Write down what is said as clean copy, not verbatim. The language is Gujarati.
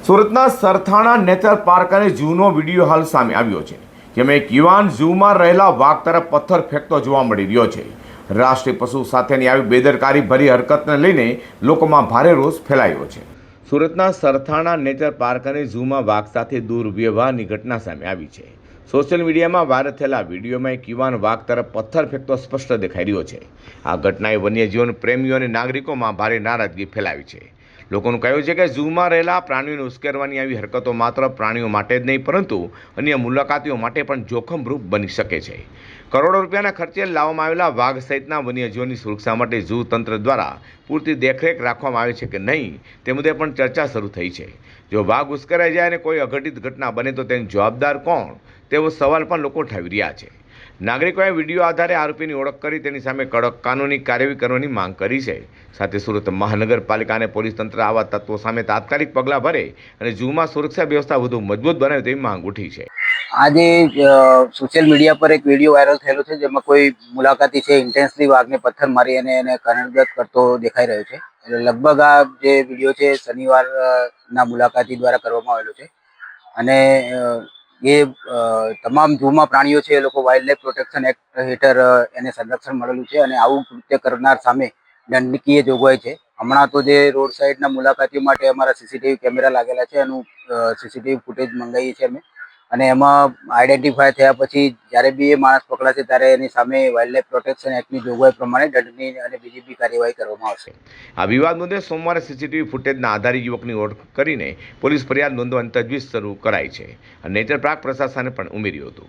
સુરતના સરથાણા નેચર પાર્ક અને ઝૂનો વિડીયો હાલ સામે આવ્યો છે, જેમાં એક યુવાન ઝૂમાં રહેલા વાઘ તરફ પથ્થર ફેંકતો જોવા મળી રહ્યો છે। રાષ્ટ્રીય પશુ સાથેની આવી બેદરકારી ભરી હરકતને લઈને લોકોમાં ભારે રોષ ફેલાયો છે। સુરતના સરથાણા નેચર પાર્ક અને ઝૂમાં વાઘ સાથે દુર્વ્યવહારની ઘટના સામે આવી છે। સોશિયલ મીડિયામાં વાયરલ થયેલા વિડીયોમાં એક યુવાન વાઘ તરફ પથ્થર ફેંકતો સ્પષ્ટ દેખાઈ રહ્યો છે। આ ઘટનાએ વન્યજીવન પ્રેમીઓ અને નાગરિકોમાં ભારે નારાજગી ફેલાવી છે। લોકોનું કહેવું છે કે ઝૂમાં રહેલા પ્રાણીઓને ઉશ્કેરવાની આવી હરકતો માત્ર પ્રાણીઓ માટે જ નહીં પરંતુ અન્ય મુલાકાતીઓ માટે પણ જોખમરૂપ બની શકે છે। કરોડો રૂપિયાના ખર્ચે લાવવામાં આવેલા વાઘ સહિતના વન્યજીવોની સુરક્ષા માટે ઝૂ તંત્ર દ્વારા પૂરતી દેખરેખ રાખવામાં આવે છે કે નહીં તે મુદ્દે પણ ચર્ચા શરૂ થઈ છે। જો વાઘ ઉશ્કેરાઈ જાય અને કોઈ અઘટિત ઘટના બને તો તેની જવાબદાર કોણ તેવો સવાલ પણ લોકો ઉઠાવી રહ્યા છે। નાગરિકોએ વિડીયો આધારે આરોપીની ઓળખ કરી તેની સામે કડક કાનૂની કાર્યવાહી કરવાની માંગ કરી છે। સાથે સુરત મહાનગરપાલિકા અને પોલીસ તંત્ર આવા તત્વો સામે તાત્કાલિક પગલાં ભરે અને ઝૂમાં સુરક્ષા વ્યવસ્થા વધુ મજબૂત બનાવે તેવી માંગ ઉઠી છે। આજે સોશિયલ મીડિયા પર એક વિડીયો વાયરલ થયેલો છે, જેમાં કોઈ મુલાકાતી છે ઇન્ટેન્સલી વાઘને પથ્થર મારી અને એને કર્ણગત કરતો દેખાઈ રહ્યો છે। એટલે લગભગ આ જે વિડીયો છે શનિવારના મુલાકાતી દ્વારા કરવામાં આવેલો છે અને એ તમામ ઝૂમાં પ્રાણીઓ છે એ લોકો વાઇલ્ડ લાઇફ પ્રોટેક્શન એક્ટ હેઠળ એને સંરક્ષણ મળેલું છે અને આવું કૃત્ય કરનાર સામે દંડનીય જોગવાઈ છે। હમણાં તો જે રોડ સાઈડના મુલાકાતીઓ માટે અમારા સીસીટીવી કેમેરા લાગેલા છે, એનું સીસીટીવી ફૂટેજ મંગાવીએ છીએ અમે અને એમાં આઈડેન્ટિફાય થયા પછી જ્યારે બી એ માણસ પકડાશે ત્યારે એની સામે વાઇલ્ડ લાઇફ પ્રોટેક્શન એક્ટની જોગવાઈ પ્રમાણે દંડની અને બીજી બી કાર્યવાહી કરવામાં આવશે। આ વિવાદ મુદ્દે સોમવારે સીસીટીવી ફૂટેજના આધારે યુવકની ઓળખ કરીને પોલીસ ફરિયાદ નોંધવાની તજવીજ શરૂ કરાઈ છે અને નેચર પાર્ક પ્રશાસને પણ ઉમેર્યું હતું।